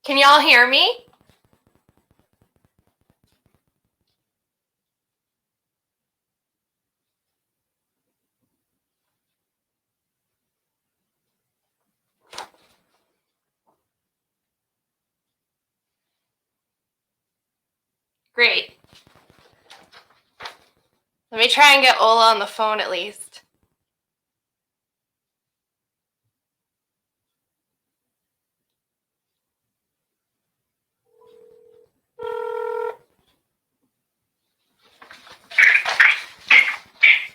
Can y'all hear me? Great. Let me try and get Ola on the phone at least.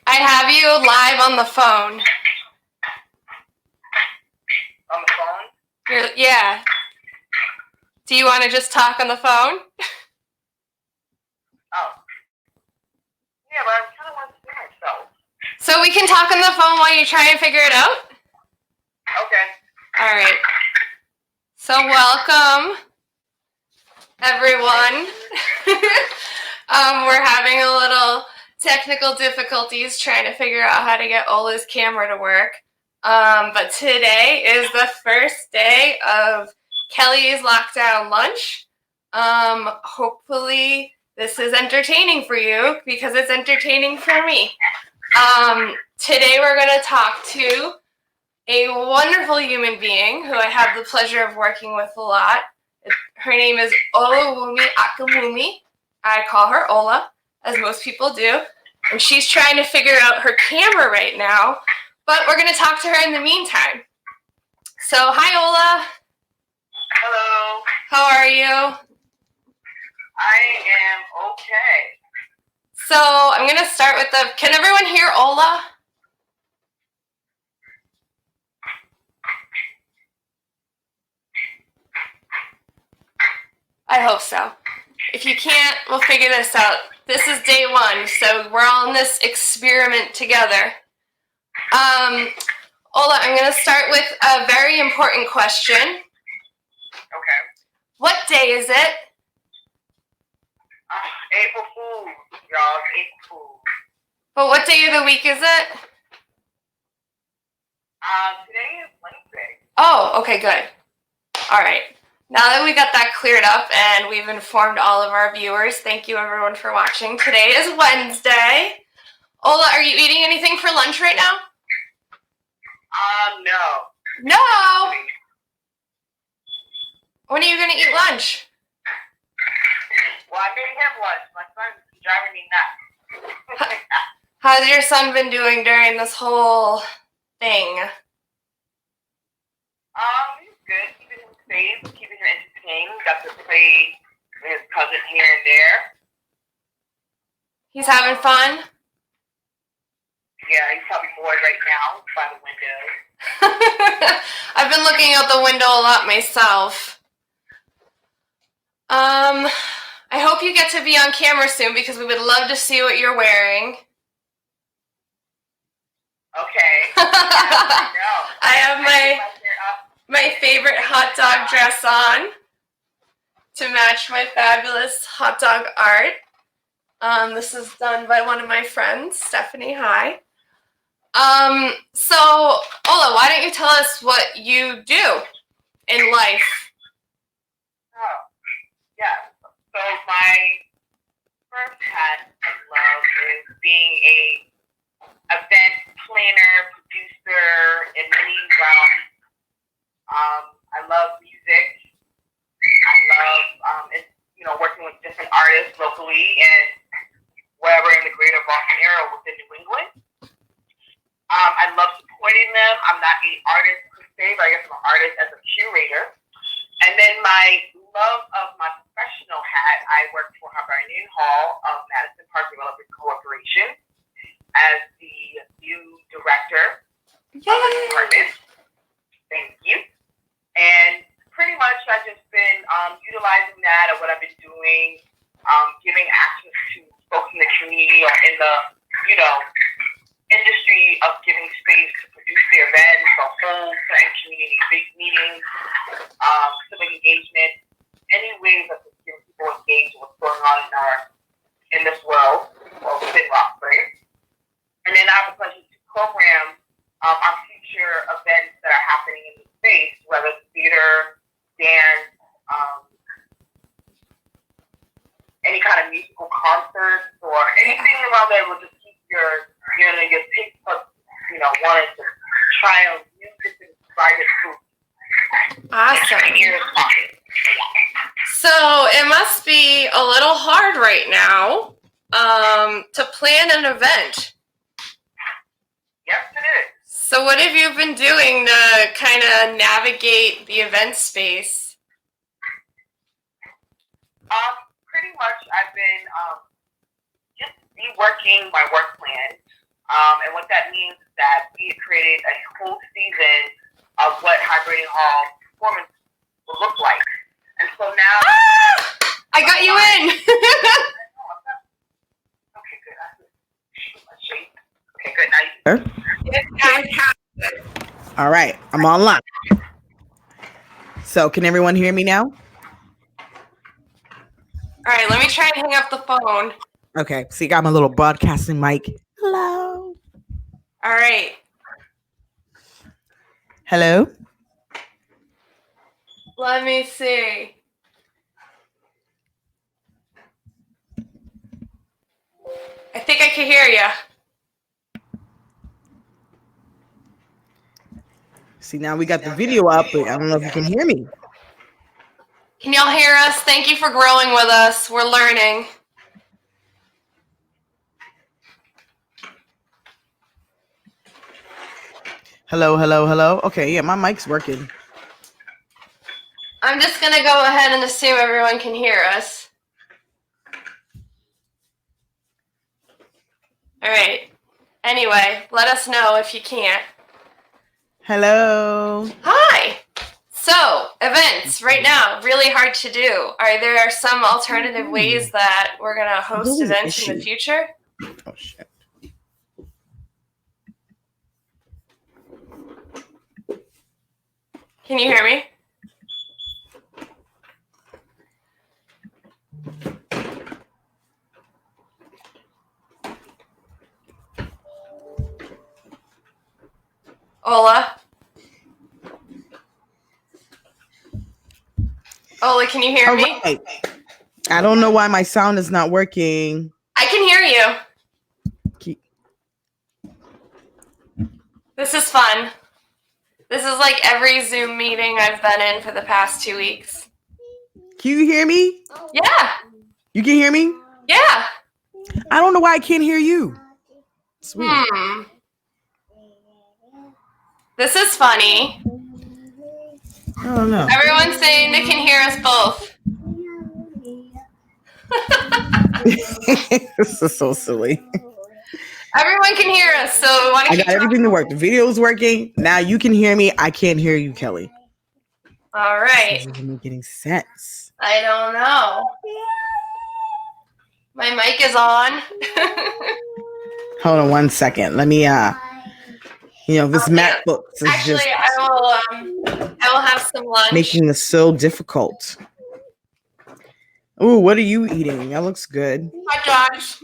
I have you live on the phone. On the phone? Yeah. Do you want to just talk on the phone? Oh. Yeah, but I kind of want to see myself. So we can talk on the phone while you try and figure it out? Okay. All right. So welcome, everyone. We're having a little technical difficulties trying to figure out how to get Ola's camera to work. But today is the first day of Kelly's lockdown lunch. Hopefully this is entertaining for you because it's entertaining for me. Today we're going to talk to a wonderful human being who I have the pleasure of working with a lot. Her name is Olawumi Akinwumi. I call her Ola, as most people do. And she's trying to figure out her camera right now, but we're going to talk to her in the meantime. So, hi, Ola. Hello. How are you? I am okay. So, I'm going to start with can everyone hear Ola? I hope so. If you can't, we'll figure this out. This is day one, so we're all in this experiment together. Ola, I'm going to start with a very important question. Okay. What day is it? April Fool's, y'all. April Fool's. But what day of the week is it? Today is Wednesday. Oh, okay, good. All right. Now that we got that cleared up and we've informed all of our viewers, thank you everyone for watching. Today is Wednesday. Ola, are you eating anything for lunch right now? No. No! When are you going to eat lunch? Well, I didn't have lunch. My son's driving me nuts. How's your son been doing during this whole thing? He's good. Keeping him safe, keeping him entertained. Got to play with his cousin here and there. He's having fun? Yeah, he's probably bored right now by the window. I've been looking out the window a lot myself. I hope you get to be on camera soon because we would love to see what you're wearing. Okay. I have my favorite hot dog dress on to match my fabulous hot dog art. This is done by one of my friends, Stephanie. Hi. So, Ola, why don't you tell us what you do in life? Oh, yeah. So my first hat of love is being a event planner, producer in many realms. I love music. I love, working with different artists locally and wherever in the greater Boston area within New England. I love supporting them. I'm not an artist per se, but I guess I'm an artist as a curator. And then my love of my professional hat, I work for Hibernian Hall of Madison Park Development Corporation as the new director of the department. Thank you. And pretty much I've just been utilizing that of what I've been doing, giving access to folks in the community or in the, industry of giving space to produce their events or hold certain community meetings, civic engagement, any ways of getting people engaged with what's going on in this world or within Roxbury. And then I have the pleasure to program our future events that are happening in the space, whether it's theater, dance, any kind of musical concerts or anything around there will just keep your taste buds, wanting to try out music and try it too. Awesome. So it must be a little hard right now to plan an event. Yes, it is. So what have you been doing to kind of navigate the event space? Pretty much I've been just reworking my work plan. And what that means is that we have created a whole season of what Hibernating Hall performance will look like. And so now... I got you in! Okay, good. Okay, good. Now you... All right, I'm online. So can everyone hear me now? All right, let me try and hang up the phone. Okay, so you got my little broadcasting mic. Hello. All right. Hello. Let me see. I think I can hear you. See, now we got the video up, but I don't know if you can hear me. Can y'all hear us? Thank you for growing with us. We're learning. Hello. Okay, yeah, my mic's working. I'm just going to go ahead and assume everyone can hear us. All right. Anyway, let us know if you can't. Hello. Hi. So, events right now, really hard to do. Are there some alternative ways that we're going to host events in the future? Oh, shit. Can you hear me? Ola? Ola, can you hear me? Right. I don't know why my sound is not working. I can hear you. This is fun. This is like every Zoom meeting I've been in for the past 2 weeks. Can you hear me? Yeah. You can hear me? Yeah. I don't know why I can't hear you. Sweet. This is funny. I don't know. Everyone's saying they can hear us both. This is so silly. Everyone can hear us, so we want to I keep got everything to work. The video's working. Now you can hear me. I can't hear you, Kelly. All right. This doesn't make any sense. I don't know. My mic is on. Hold on 1 second. Let me this MacBook is Actually, just I will have some lunch. making this so difficult. Oh, what are you eating? That looks good. Hi, Josh.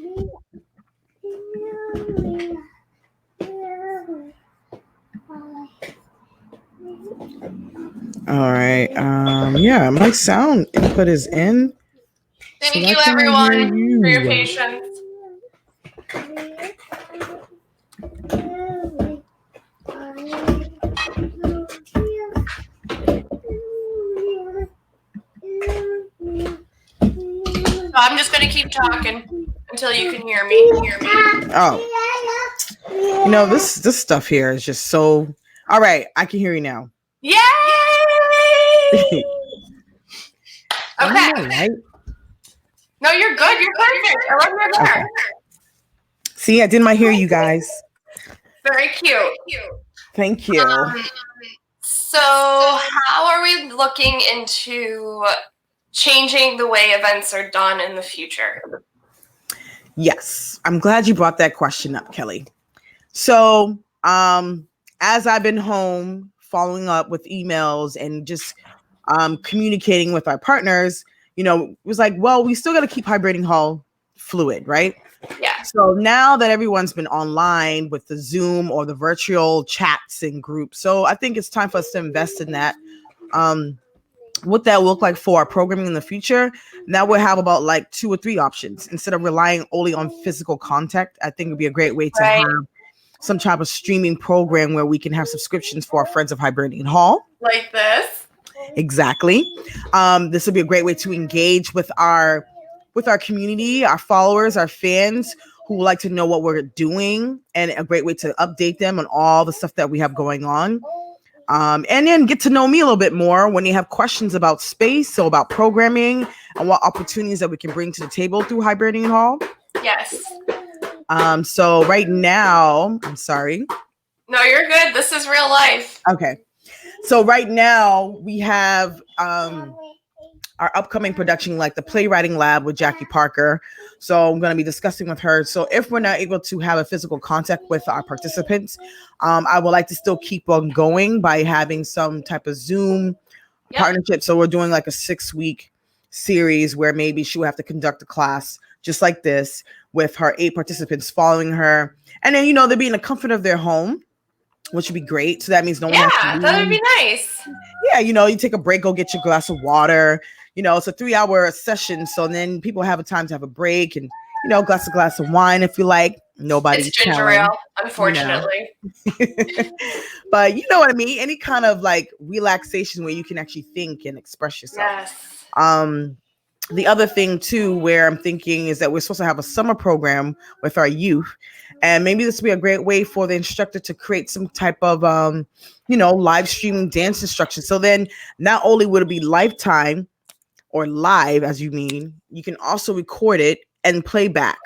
All right. Yeah, my sound input is in. Thank So you, everyone, for your patience. So I'm just going to keep talking until you can hear me. Oh, this stuff here is just so. All right, I can hear you now. Yay! Okay. Right? No, you're good. You're perfect. I love your there. Okay. See, I did my hear you guys. Very cute. Thank you. So how are we looking into changing the way events are done in the future? Yes, I'm glad you brought that question up, Kelly. So, as I've been home following up with emails and just communicating with our partners, it was like, well, we still got to keep Hibernating Hall fluid, right? Yeah. So now that everyone's been online with the Zoom or the virtual chats and groups, so I think it's time for us to invest in that. what that will look like for our programming in the future. Now we'll have about like 2 or 3 options instead of relying only on physical contact. I think it'd be a great way to Right. have some type of streaming program where we can have subscriptions for our friends of Hibernian Hall. Like this. Exactly. This will be a great way to engage with our community, our followers, our fans who would like to know what we're doing, and a great way to update them on all the stuff that we have going on. And then get to know me a little bit more when you have questions about space, so about programming and what opportunities that we can bring to the table through Hibernian Hall. Yes. So right now, I'm sorry. No, you're good. This is real life. Okay. So right now we have our upcoming production, like the Playwriting Lab with Jackie Parker. So I'm going to be discussing with her. So if we're not able to have a physical contact with our participants, I would like to still keep on going by having some type of Zoom partnership. So we're doing like a 6-week series where maybe she'll have to conduct a class just like this with her 8 participants following her. And then, they'll be in the comfort of their home, which would be great. So that means no one has to leave. That would be nice. Yeah, you take a break, go get your glass of water. It's a 3-hour session. So then people have a time to have a break and, glass of wine if you like. Nobody's It's ginger ale, unfortunately. But you know what I mean? Any kind of like relaxation where you can actually think and express yourself. Yes. The other thing too, where I'm thinking is that we're supposed to have a summer program with our youth. And maybe this would be a great way for the instructor to create some type of, live streaming dance instruction. So then not only would it be lifetime or live, as you mean, you can also record it and play back.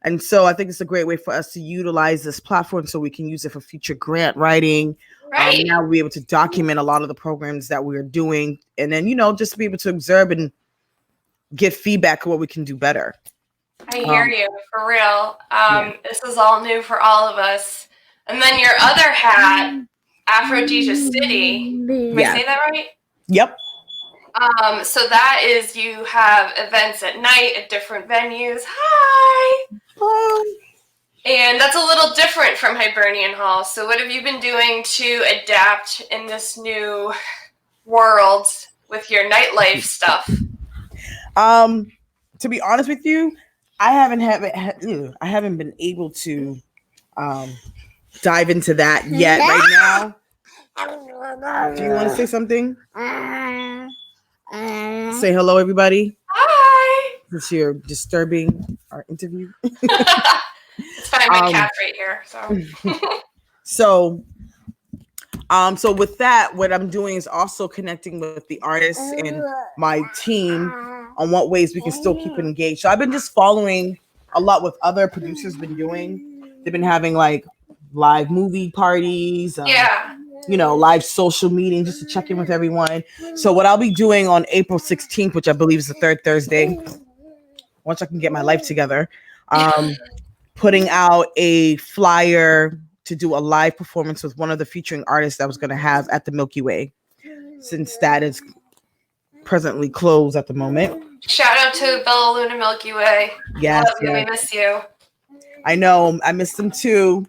And so I think it's a great way for us to utilize this platform so we can use it for future grant writing. Right. Now we'll be able to document a lot of the programs that we're doing. And then, just be able to observe and get feedback on what we can do better. I hear you, for real. This is all new for all of us. And then your other hat, Aphrodisia City. Am I saying that right? Yep. So that is, you have events at night at different venues. Hi. And that's a little different from Hibernian Hall. So what have you been doing to adapt in this new world with your nightlife stuff? To be honest with you, I haven't been able to dive into that yet right now. Do you want to say something? Say hello, everybody. Hi. Since you're disturbing our interview. It's fine, my cat's right here. So with that, what I'm doing is also connecting with the artists and my team on what ways we can still keep engaged. So I've been just following a lot what other producers been doing. They've been having like live movie parties, live social meetings just to check in with everyone. So what I'll be doing on April 16th, which I believe is the 3rd Thursday, once I can get my life together, putting out a flyer to do a live performance with one of the featuring artists that I was going to have at the Milky Way, since that is presently closed at the moment. Shout out to Bella Luna Milky Way. Yes, we miss you. I know, I miss them too.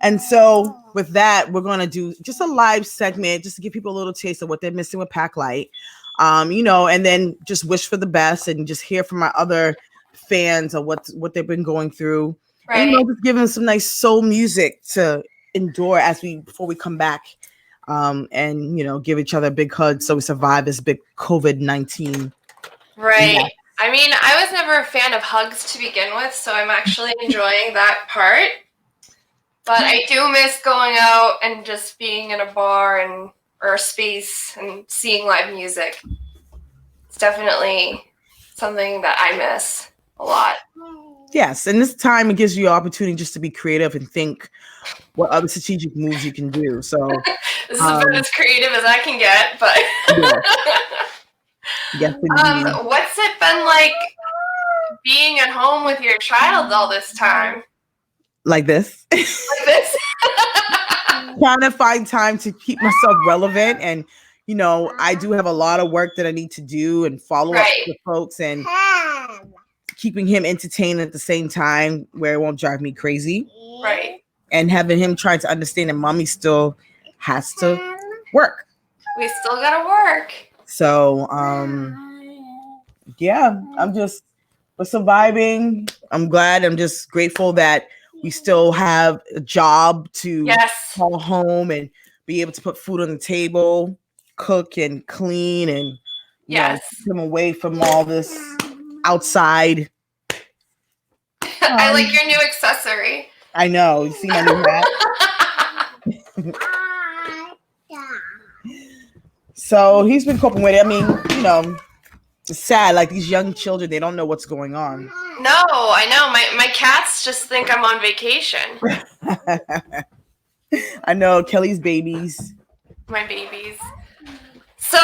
And so with that, we're going to do just a live segment just to give people a little taste of what they're missing with Packlight, and then just wish for the best and just hear from our other fans of what they've been going through. Right. And, just give them some nice soul music to endure before we come back, and give each other a big hug so we survive this big COVID-19. Right. Yeah. I mean, I was never a fan of hugs to begin with, so I'm actually enjoying that part. But I do miss going out and just being in a bar or a space and seeing live music. It's definitely something that I miss a lot. Yes, and this time it gives you an opportunity just to be creative and think what other strategic moves you can do. So this is about as creative as I can get, but yes, what's it been like being at home with your child all this time? Like this. Like this? Trying to find time to keep myself relevant, and I do have a lot of work that I need to do and follow up with folks, and keeping him entertained at the same time where it won't drive me crazy. Right. And having him try to understand that mommy still has to work. We still gotta work. So yeah, we're surviving. I'm glad. I'm just grateful that we still have a job to Yes. call home and be able to put food on the table, cook and clean, and Yes. keep them away from all this outside. I like your new accessory. I know. You see my new hat? So he's been coping with it. I mean, it's sad. Like these young children, they don't know what's going on. No, I know. My cats just think I'm on vacation. I know Kelly's babies. My babies. So,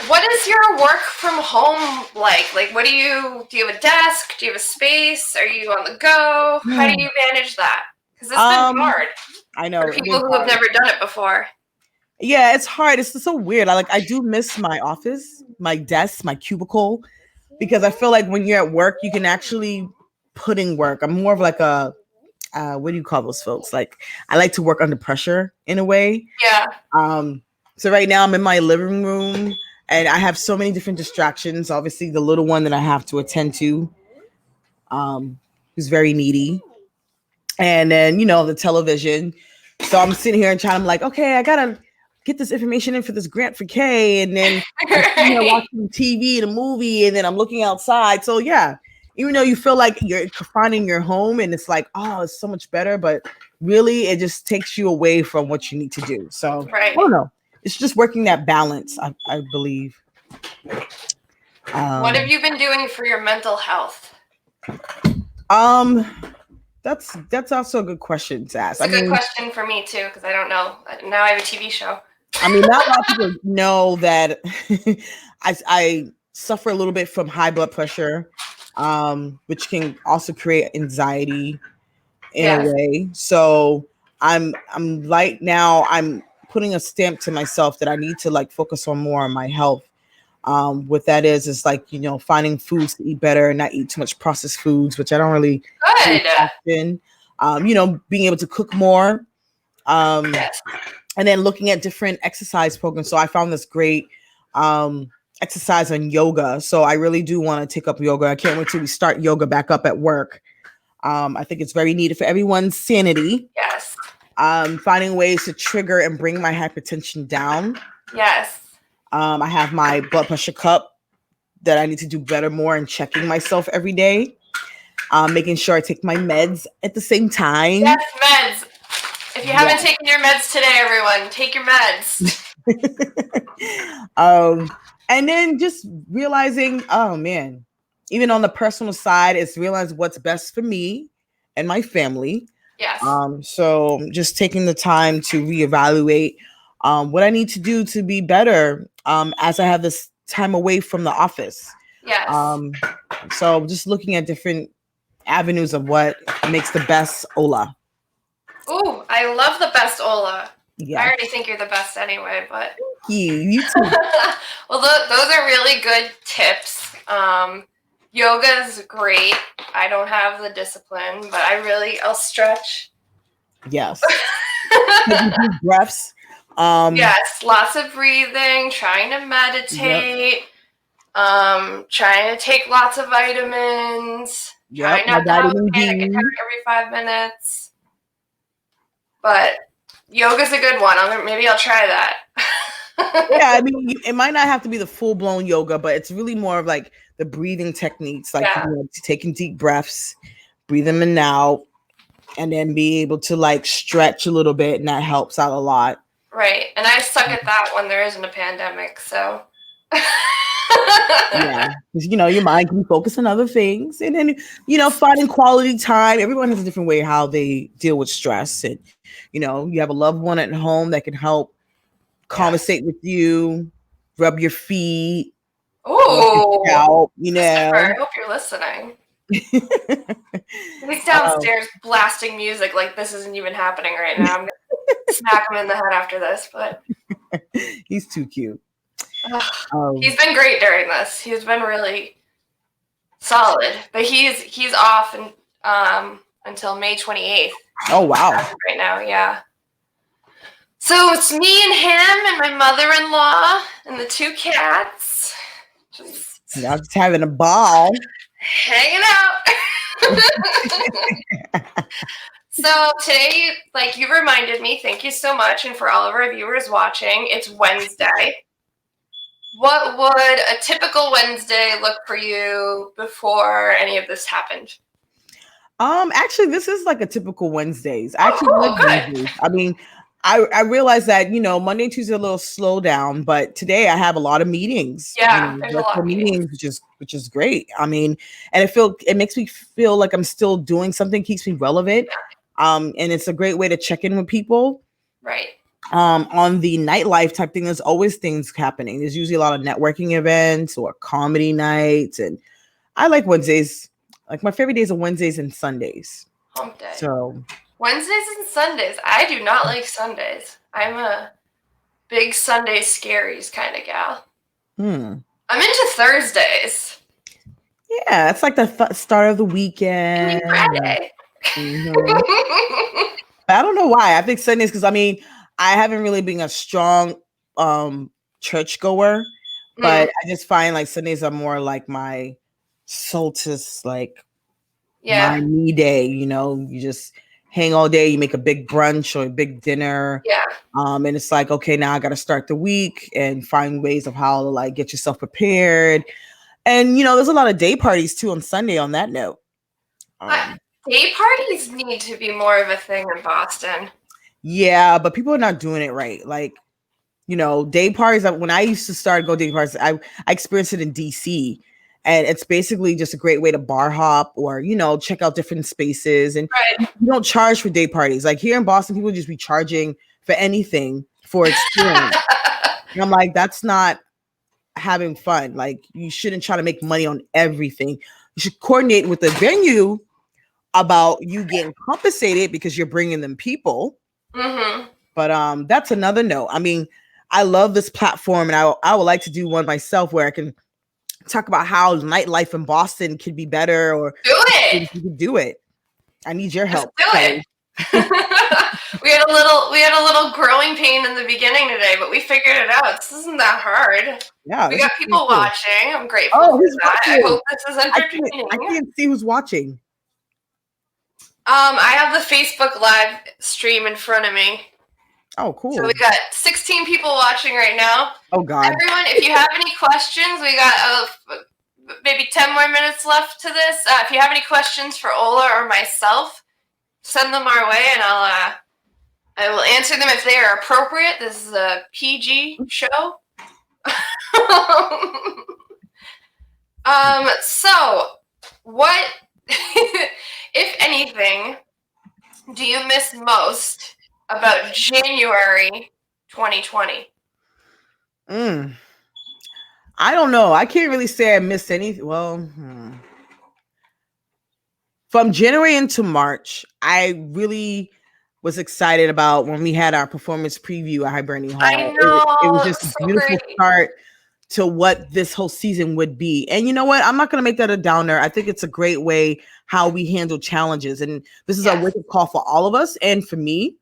what is your work from home like? Like, do you have a desk? Do you have a space? Are you on the go? How do you manage that? Because it's been hard. I know. For people who have never done it before. Yeah, it's hard. It's so weird. I do miss my office, my desk, my cubicle, because I feel like when you're at work, you can actually put in work. I'm more of like a what do you call those folks? Like I like to work under pressure in a way. Yeah. So right now I'm in my living room and I have so many different distractions. Obviously, the little one that I have to attend to, who's very needy, and then the television. So I'm sitting here and I'm like, okay, I gotta get this information in for this grant for Kay, and then I'm sitting here watching TV and a movie, and then I'm looking outside. So yeah, even though you feel like you're finding your home and it's like, oh, it's so much better, but really it just takes you away from what you need to do. So I don't know. It's just working that balance, I believe. What have you been doing for your mental health? That's also a good question to ask. It's a good question for me too, because I don't know. Now I have a TV show. I mean, not a lot of people know that I suffer a little bit from high blood pressure, which can also create anxiety in a way. So I'm like now I'm putting a stamp to myself that I need to focus on more on my health. What that is like, finding foods to eat better and not eat too much processed foods, which I don't really eat often. Being able to cook more. And then looking at different exercise programs. So I found this great exercise on yoga. So I really do want to take up yoga. I can't wait till we start yoga back up at work. I think it's very needed for everyone's sanity. Yes. Finding ways to trigger and bring my hypertension down. Yes. I have my blood pressure cup that I need to do better more in checking myself every day. Making sure I take my meds at the same time. Yes, meds. If you haven't taken your meds today, everyone, take your meds. And then just realizing, oh man, even on the personal side, it's realize what's best for me and my family. Yes. So just taking the time to reevaluate what I need to do to be better as I have this time away from the office. Yes. So just looking at different avenues of what makes the best Ola. Ooh, I love the best Ola. Yeah. I already think you're the best anyway, but you too. Well, those are really good tips. Yoga is great. I don't have the discipline, but I'll stretch. Yes. Breaths. Yes, lots of breathing, trying to meditate, trying to take lots of vitamins, trying not to have a panic attack every 5 minutes. But yoga's a good one. Maybe I'll try that. Yeah, I mean, it might not have to be the full-blown yoga, but it's really more of like the breathing techniques, like taking deep breaths, breathe them in and out, and then be able to stretch a little bit, and that helps out a lot. Right, and I suck at that when there isn't a pandemic, so. Yeah, because your mind can focus on other things, and then finding quality time. Everyone has a different way how they deal with stress, and you have a loved one at home that can help conversate with you, rub your feet. Oh, I hope you're listening. He's downstairs blasting music like this isn't even happening right now. I'm gonna smack him in the head after this, but he's too cute. He's been great during this. He's been really solid, but he's off until May 28th. Oh wow! Right now, yeah. So it's me and him and my mother-in-law and the 2 cats. Just Y'all just having a ball. hanging out. So today, like you reminded me, thank you so much. And for all of our viewers watching, it's Wednesday. What would a typical Wednesday look for you before any of this happened? Actually, this is like a typical Wednesdays. I Oh, actually cool, like good. Wednesdays. I mean, I realize that, Monday and Tuesday are a little slow down, but today I have a lot of meetings. Yeah, there's a lot Virtual of meetings. which is great. I mean, and it makes me feel like I'm still doing something, keeps me relevant. And it's a great way to check in with people. Right. On the nightlife type thing, there's always things happening. There's usually a lot of networking events or comedy nights, and I like Wednesdays. Like my favorite days are Wednesdays and Sundays. Hump day. So Wednesdays and Sundays. I do not like Sundays. I'm a big Sunday scaries kind of gal. I'm into Thursdays. Yeah, it's like the start of the weekend. Friday. But I don't know why. I think Sundays, because I mean, I haven't really been a strong church goer, but I just find like Sundays are more like my solstice, like my me day. You just hang all day, you make a big brunch or a big dinner. Yeah. And it's like, okay, now I got to start the week and find ways of how to like get yourself prepared. And there's a lot of day parties too on Sunday on that note. Day parties need to be more of a thing in Boston. Yeah, but people are not doing it right. Like, day parties, when I used to start go day parties, I experienced it in DC. And it's basically just a great way to bar hop or, check out different spaces. And you don't charge for day parties. Like here in Boston, people just be charging for anything for experience. And I'm like, that's not having fun. Like you shouldn't try to make money on everything. You should coordinate with the venue about you getting compensated because you're bringing them people. But that's another note. I mean, I love this platform, and I would like to do one myself where I can talk about how nightlife in Boston could be better, or you can do it. I need your help. Do it. we had a little growing pain in the beginning today, but we figured it out. This isn't that hard. Yeah, we got people watching. I'm grateful for that. I hope this is entertaining. I can't see who's watching. I have the Facebook live stream in front of me. Oh, cool. So we got 16 people watching right now. Oh, God. Everyone, if you have any questions, we got maybe 10 more minutes left to this. If you have any questions for Ola or myself, send them our way, and I will answer them if they are appropriate. This is a PG show. So, what, if anything, do you miss most about January 2020? I don't know. I can't really say I missed anything. Well, from January into March, I really was excited about when we had our performance preview at Hibernian Hall. I know. It was just a beautiful start to what this whole season would be. And you know what? I'm not going to make that a downer. I think it's a great way how we handle challenges. And this is a wake-up call for all of us. And for me,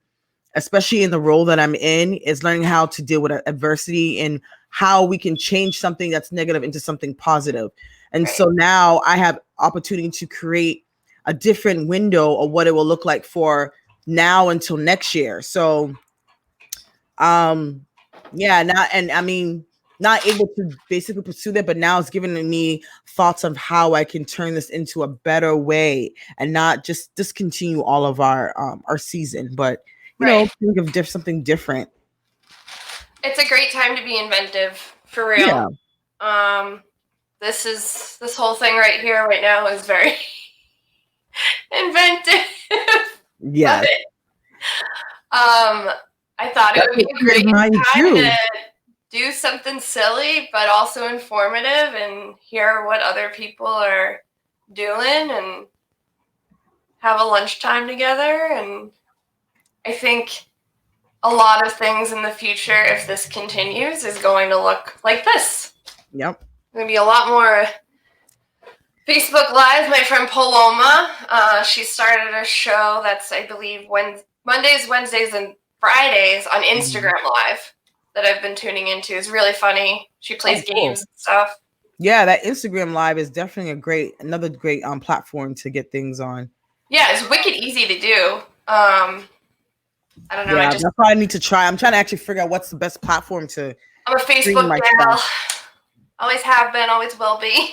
especially in the role that I'm in, is learning how to deal with adversity and how we can change something that's negative into something positive. And so now I have opportunity to create a different window of what it will look like for now until next year. So, not able to basically pursue that, but now it's giving me thoughts of how I can turn this into a better way and not just discontinue all of our season, but think of something different. It's a great time to be inventive, for real. Yeah. This whole thing right here, right now, is very inventive. Yeah. I thought it would be a great time to do something silly, but also informative, and hear what other people are doing, and have a lunchtime together. And I think a lot of things in the future, if this continues, is going to look like this. Yep. There's going to be a lot more Facebook Live. My friend Paloma, she started a show that's, I believe, Mondays, Wednesdays, and Fridays on Instagram Live that I've been tuning into. It's really funny. She plays games and stuff. Yeah, that Instagram Live is definitely another great platform to get things on. Yeah, it's wicked easy to do. I don't know. Yeah, that's why I need to try. I'm trying to actually figure out what's the best platform to. I'm a Facebook gal. Always have been, always will be.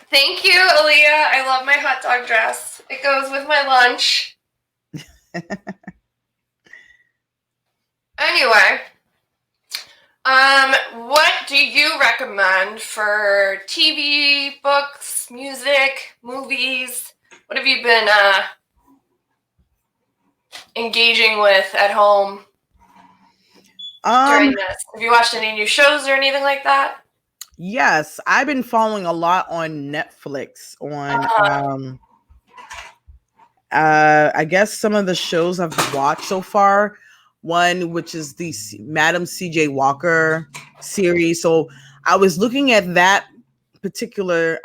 Thank you, Aaliyah. I love my hot dog dress. It goes with my lunch. Anyway, what do you recommend for TV, books, music, movies? What have you been engaging with at home during this? Have you watched any new shows or anything like that? Yes, I've been following a lot on Netflix on I guess some of the shows I've watched so far. One which is the Madam CJ Walker series. So I was looking at that particular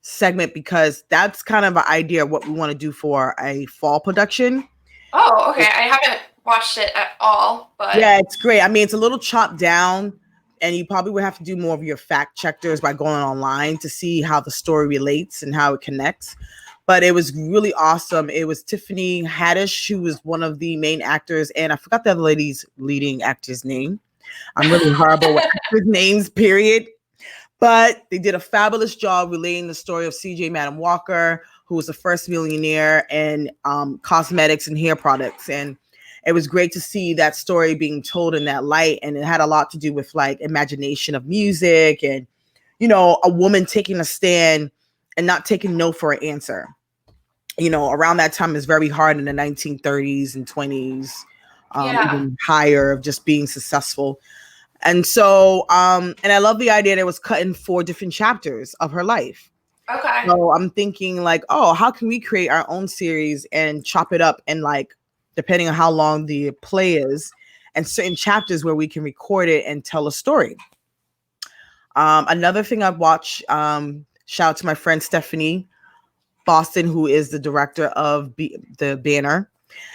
segment because that's kind of an idea of what we want to do for a fall production. Oh, okay. I haven't watched it at all, but yeah, it's great. I mean, it's a little chopped down, and you probably would have to do more of your fact checkers by going online to see how the story relates and how it connects. But it was really awesome. It was Tiffany Haddish, who was one of the main actors, and I forgot the other lady's leading actor's name. I'm really horrible with actors' names, period. But they did a fabulous job relaying the story of CJ Madam Walker, who was the first millionaire in cosmetics and hair products. And it was great to see that story being told in that light. And it had a lot to do with like imagination of music and, you know, a woman taking a stand and not taking no for an answer. You know, around that time is very hard in the 1930s and 20s, even higher, of just being successful. And so, and I love the idea that it was cut in 4 different chapters of her life. Okay. So I'm thinking like, oh, how can we create our own series and chop it up and like, depending on how long the play is, and certain chapters where we can record it and tell a story. Another thing I've watched, shout out to my friend Stephanie Boston, who is the director of the Banner.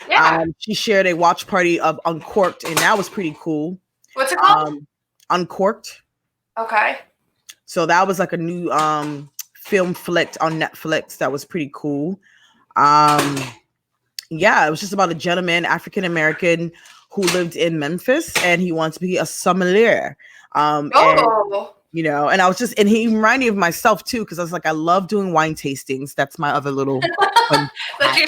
Yeah. She shared a watch party of Uncorked, and that was pretty cool. What's it called? Uncorked. Okay. So that was like a new film flick on Netflix that was pretty cool. Yeah, it was just about a gentleman, African American, who lived in Memphis, and he wanted to be a sommelier. And, you know, and I was just, and he reminded me of myself too, because I was like, I love doing wine tastings. That's my other little. That's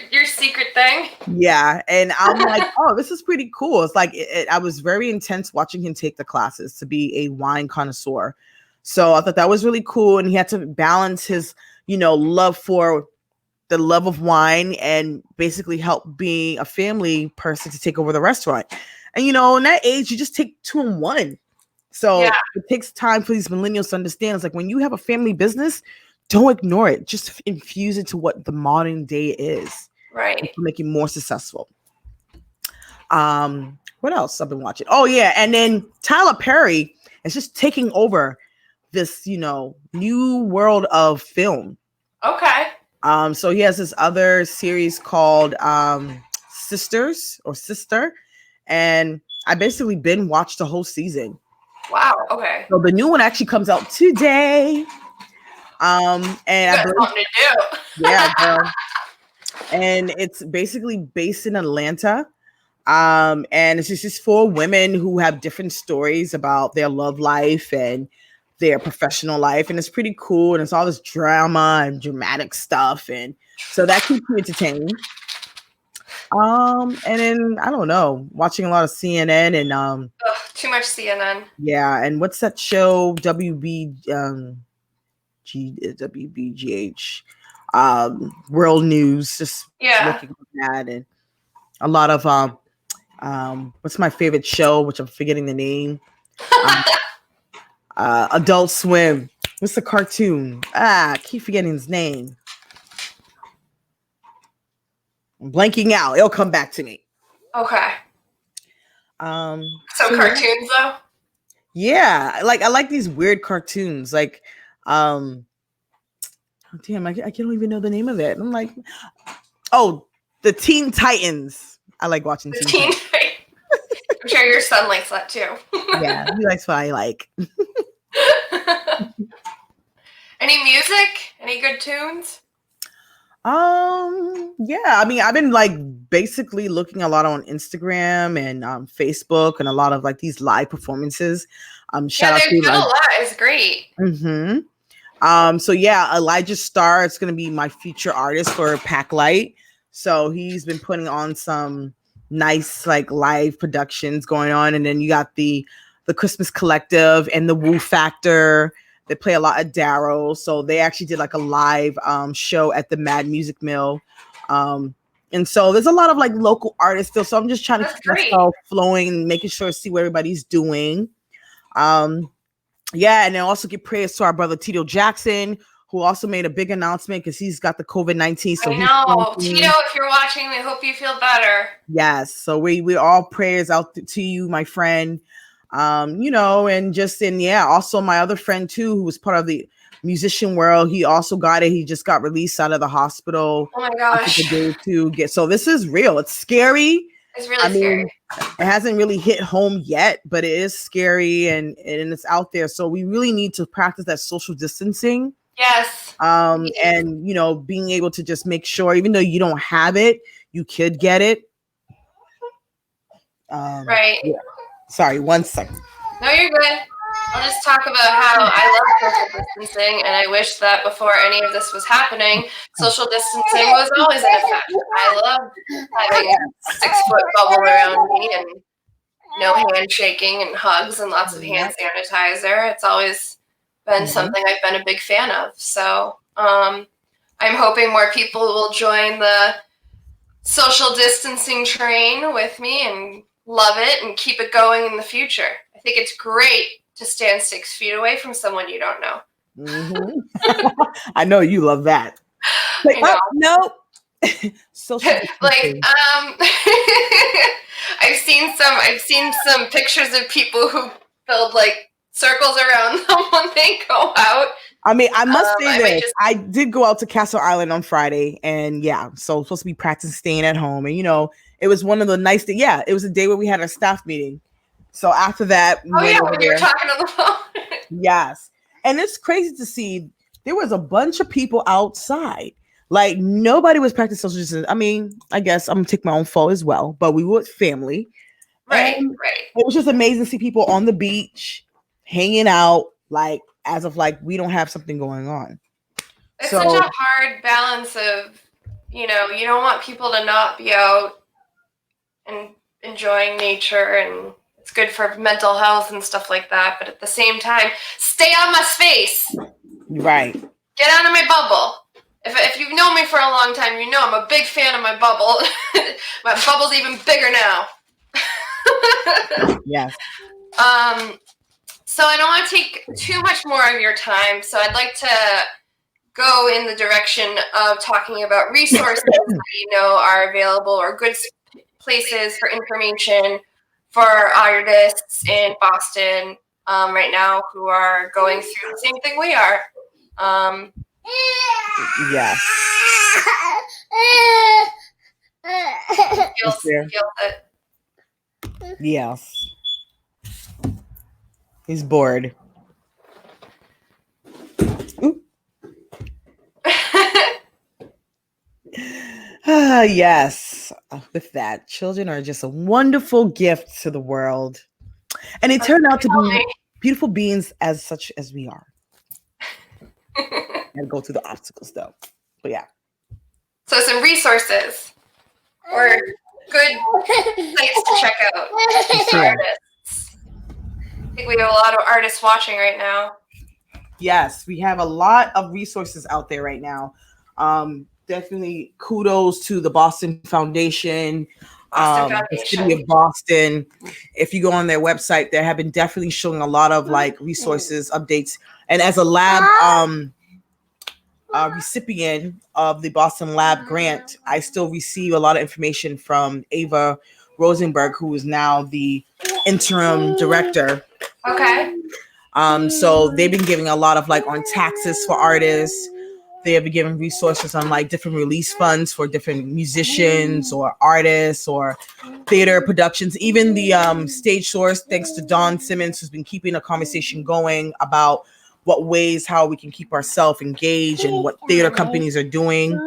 your secret thing. Yeah, and I'm like, oh, this is pretty cool. It's like I was very intense watching him take the classes to be a wine connoisseur. So I thought that was really cool, and he had to balance his, you know, love for the love of wine and basically help being a family person to take over the restaurant. And you know, in that age, you just take 2 in 1. So it takes time for these millennials to understand. It's like when you have a family business, don't ignore it. Just infuse it to what the modern day is. Right. To make you more successful. What else I've been watching? Oh yeah, and then Tyler Perry is just taking over this, you know, new world of film. Okay. So he has this other series called Sisters or Sister, and I basically watched the whole season. Wow. Okay. So the new one actually comes out today. And I believe, something to do. Yeah, girl. And it's basically based in Atlanta. And it's just 4 women who have different stories about their love life and their professional life, and it's pretty cool. And it's all this drama and dramatic stuff, and so that keeps me entertained. And then I don't know, watching a lot of CNN and too much CNN. Yeah, and what's that show? WBGH, World News. Just looking at that, and a lot of what's my favorite show, which I'm forgetting the name. Adult Swim. What's the cartoon? I keep forgetting his name. I'm blanking out. It'll come back to me. Okay. So cartoons though? Yeah. I like these weird cartoons. Like oh, damn, I can't even know the name of it. I'm like, Oh, the Teen Titans. I like watching The Teen Teen Titans. I'm sure your son likes that too. Yeah, he likes what I like. Any music? Any good tunes? Yeah, I mean, I've been like basically looking a lot on Instagram and Facebook and a lot of like these live performances. Shout out they're to good a lot. It's great. So yeah, Elijah Starr is gonna be my feature artist for Pack Light. So he's been putting on some nice like live productions going on, and then you got the Christmas Collective and the Woo Factor. They play a lot of Darrow, so they actually did like a live show at the Mad Music Mill, and so there's a lot of like local artists still. So I'm just trying to keep myself flowing and making sure to see what everybody's doing. Yeah, and then also give praise to our brother Tito Jackson, who also made a big announcement because he's got the COVID-19. So I know, Tito, if you're watching, we hope you feel better. Yes, so we all prayers out to you, my friend. And also my other friend too, who was part of the musician world. He also got it. He just got released out of the hospital. Oh my gosh. So this is real. It's scary. It's really scary. It hasn't really hit home yet, but it is scary and it's out there. So we really need to practice that social distancing. Yes. And being able to just make sure, even though you don't have it, you could get it. Right. Yeah. Sorry, 1 second. No, you're good. I'll just talk about how I love social distancing, and I wish that before any of this was happening, social distancing was always in effect. I love having a 6-foot bubble around me and no handshaking and hugs and lots of hand sanitizer. It's always been something I've been a big fan of. So I'm hoping more people will join the social distancing train with me and love it and keep it going in the future. I think it's great to stand 6 feet away from someone you don't know. I know you love that. Like, no. Social like I've seen some pictures of people who build like circles around them when they go out. I mean, I must say this. I did go out to Castle Island on Friday, and so supposed to be practicing staying at home, and it was one of the nice days. Yeah, it was a day where we had our staff meeting. So after that, when you were talking on the phone. Yes, and it's crazy to see there was a bunch of people outside. Like nobody was practicing social distancing. I mean, I guess I'm gonna take my own fault as well, but we were with family. Right. It was just amazing to see people on the beach, hanging out, like as of like we don't have something going on. It's such a hard balance of, you don't want people to not be out and enjoying nature, and it's good for mental health and stuff like that. But at the same time, stay on my space. Right. Get out of my bubble. If you've known me for a long time, you know I'm a big fan of my bubble. My bubble's even bigger now. Yes. So I don't want to take too much more of your time. So I'd like to go in the direction of talking about resources that are available, or good places for information for artists in Boston right now who are going through the same thing we are. Yeah. Yes. He's bored. Yes. With that, children are just a wonderful gift to the world. And they turn out to be beautiful beings as such as we are. And go through the obstacles though. But yeah. So some resources or good sites to check out for artists. I think we have a lot of artists watching right now. Yes, we have a lot of resources out there right now. Definitely kudos to the Boston Foundation, the city of Boston. If you go on their website, they have been definitely showing a lot of like resources, updates. And as a lab recipient of the Boston Lab grant, I still receive a lot of information from Ava Rosenberg, who is now the interim director. Okay. So they've been giving a lot of like on taxes for artists, They have been giving resources on like different release funds for different musicians or artists or theater productions. Even the Stage Source, thanks to Dawn Simmons, who's been keeping a conversation going about what ways how we can keep ourselves engaged and what theater companies are doing.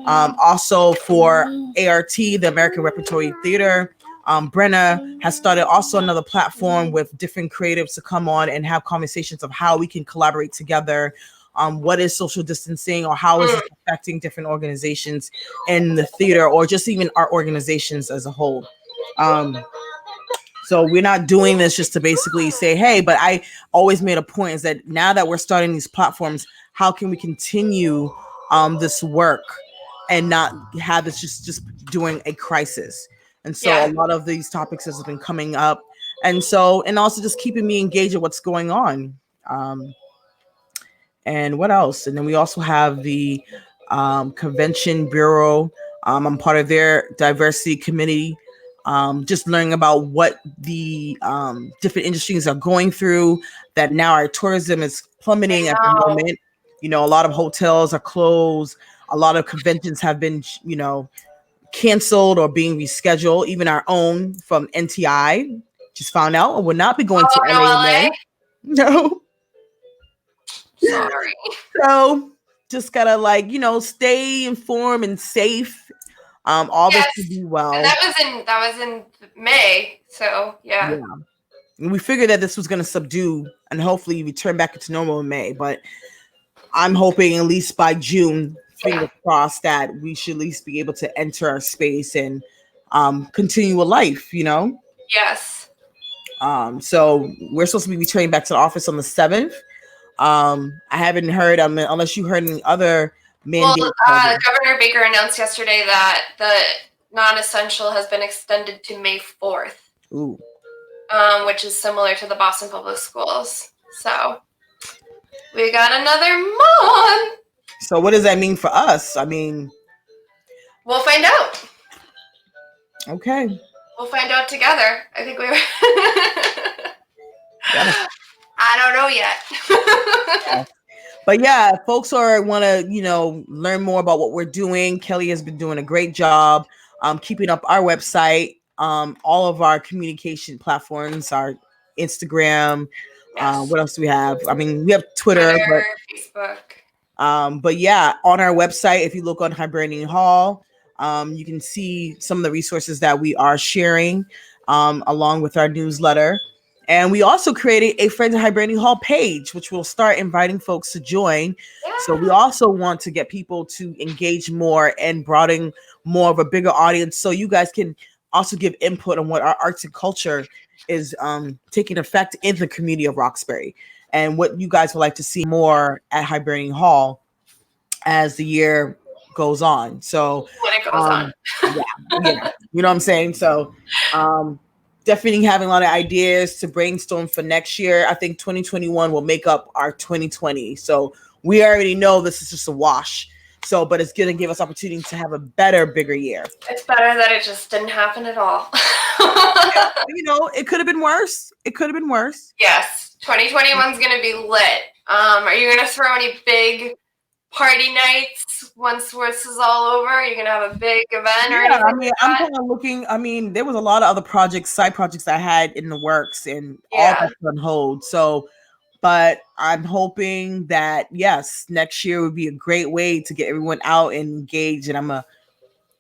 Also for ART, the American Repertory Theater, Brenna has started also another platform with different creatives to come on and have conversations of how we can collaborate together. What is social distancing, or how is it affecting different organizations in the theater, or just even our organizations as a whole. So we're not doing this just to basically say, hey, but I always made a point is that now that we're starting these platforms, how can we continue this work and not have this just doing a crisis? And so a lot of these topics has been coming up. And also just keeping me engaged with what's going on. And what else? And then we also have the Convention Bureau. I'm part of their diversity committee. Just learning about what the different industries are going through, that now our tourism is plummeting at the moment. You know, a lot of hotels are closed. A lot of conventions have been, canceled or being rescheduled. Even our own from NTI just found out and will not be going to LA in May. No. Sorry. So just gotta stay informed and safe. All this to be well. And that was in May. So yeah. And we figured that this was gonna subdue and hopefully return back into normal in May. But I'm hoping at least by June, fingers crossed, that we should at least be able to enter our space and continue a life, Yes. So we're supposed to be returning back to the office on the 7th. I haven't heard, unless you heard any other mandate. Well, Governor Baker announced yesterday that the non-essential has been extended to May 4th. Ooh. Which is similar to the Boston Public Schools. So we got another month. So what does that mean for us? I mean, we'll find out. Okay. We'll find out together. I think we I don't know yet. But yeah, folks want to, learn more about what we're doing. Kelly has been doing a great job keeping up our website, all of our communication platforms, our Instagram. Yes. What else do we have? I mean, we have Twitter, Facebook. But yeah, on our website, if you look on Hibernian Hall, you can see some of the resources that we are sharing along with our newsletter. And we also created a Friends of Hibernian Hall page, which we'll start inviting folks to join. Yeah. So we also want to get people to engage more and broaden more of a bigger audience, so you guys can also give input on what our arts and culture is taking effect in the community of Roxbury, and what you guys would like to see more at Hibernian Hall as the year goes on. So when it goes on. Yeah, you know what I'm saying? So definitely having a lot of ideas to brainstorm for next year. I think 2021 will make up our 2020. So we already know this is just a wash. So, but it's going to give us opportunity to have a better, bigger year. It's better that it just didn't happen at all. It could have been worse. It could have been worse. Yes. 2021 is going to be lit. Are you going to throw any big party nights once this is all over? Are you going to have a big event or anything? I mean, I'm kind of looking. I mean, there was a lot of other projects, side projects I had in the works, and all that's on hold. So, but I'm hoping that, yes, next year would be a great way to get everyone out and engaged. And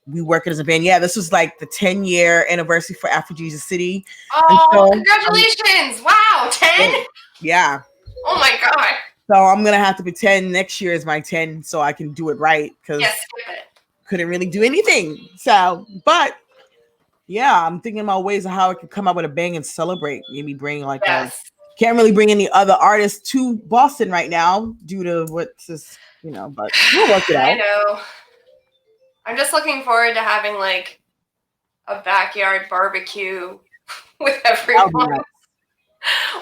we working as a band. Yeah, this was like the 10-year anniversary for Afro Jesus City. Oh, congratulations. Wow, 10? Yeah. Oh my God. So I'm going to have to pretend next year is my 10 so I can do it right, because couldn't really do anything. So, but yeah, I'm thinking about ways of how I could come up with a bang and celebrate. Maybe bring can't really bring any other artists to Boston right now due to what's this, but we'll work it out. I know. I'm just looking forward to having like a backyard barbecue with everyone.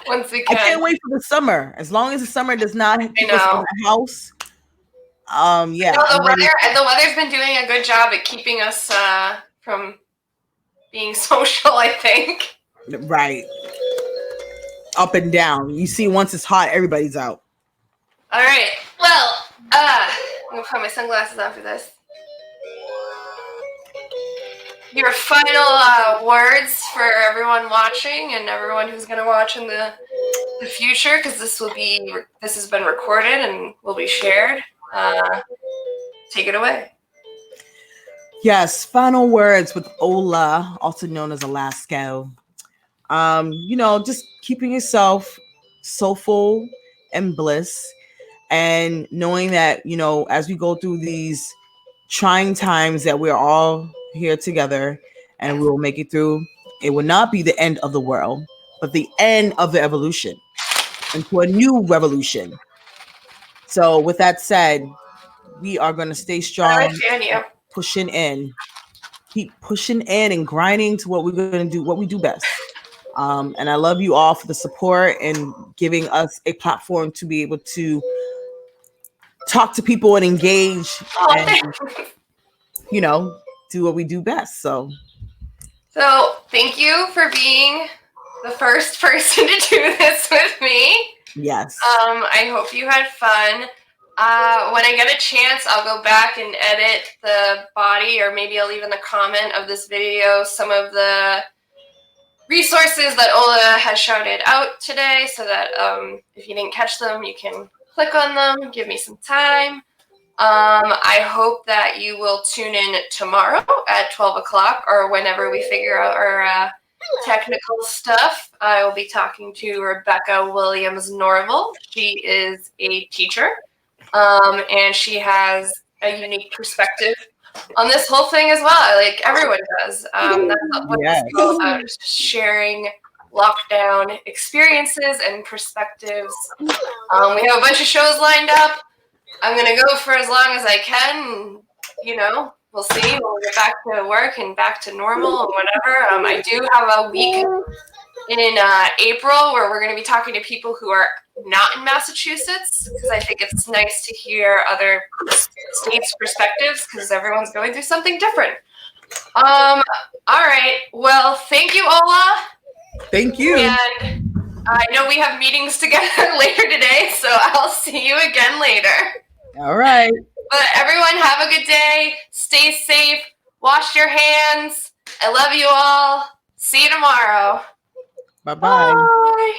Once we can. I can't wait for the summer. As long as the summer does not keep us in the house. Yeah. The weather's been doing a good job at keeping us from being social, I think. Right. Up and down. You see, once it's hot, everybody's out. All right. Well, gonna put my sunglasses on for this. Your final words for everyone watching and everyone who's gonna watch in the future, because this has been recorded and will be shared. Take it away. Yes, final words with Ola, also known as Alaska. Just keeping yourself soulful and bliss, and knowing that, as we go through these trying times, that we're all here together and we will make it through. It will not be the end of the world, but the end of the evolution into a new revolution. So with that said, we are going to stay strong, pushing in, keep pushing in and grinding to what we're going to do, what we do best. And I love you all for the support and giving us a platform to be able to talk to people and engage and, do what we do best. So thank you for being the first person to do this with me. Yes. I hope you had fun. When I get a chance, I'll go back and edit the body, or maybe I'll leave in the comment of this video some of the resources that Ola has shouted out today, so that if you didn't catch them, you can click on them, give me some time. I hope that you will tune in tomorrow at 12 o'clock or whenever we figure out our technical stuff. I will be talking to Rebecca Williams-Norval. She is a teacher, and she has a unique perspective on this whole thing as well, like everyone does. That's what it's all about, just sharing lockdown experiences and perspectives. We have a bunch of shows lined up. I'm going to go for as long as I can. We'll see. We'll get back to work and back to normal and whatever. I do have a week in April where we're going to be talking to people who are not in Massachusetts, because I think it's nice to hear other states' perspectives, because everyone's going through something different. All right. Well, thank you, Ola. Thank you. And I know we have meetings together later today, so I'll see you again later. All right. But everyone, have a good day. Stay safe. Wash your hands. I love you all. See you tomorrow. Bye-bye. Bye.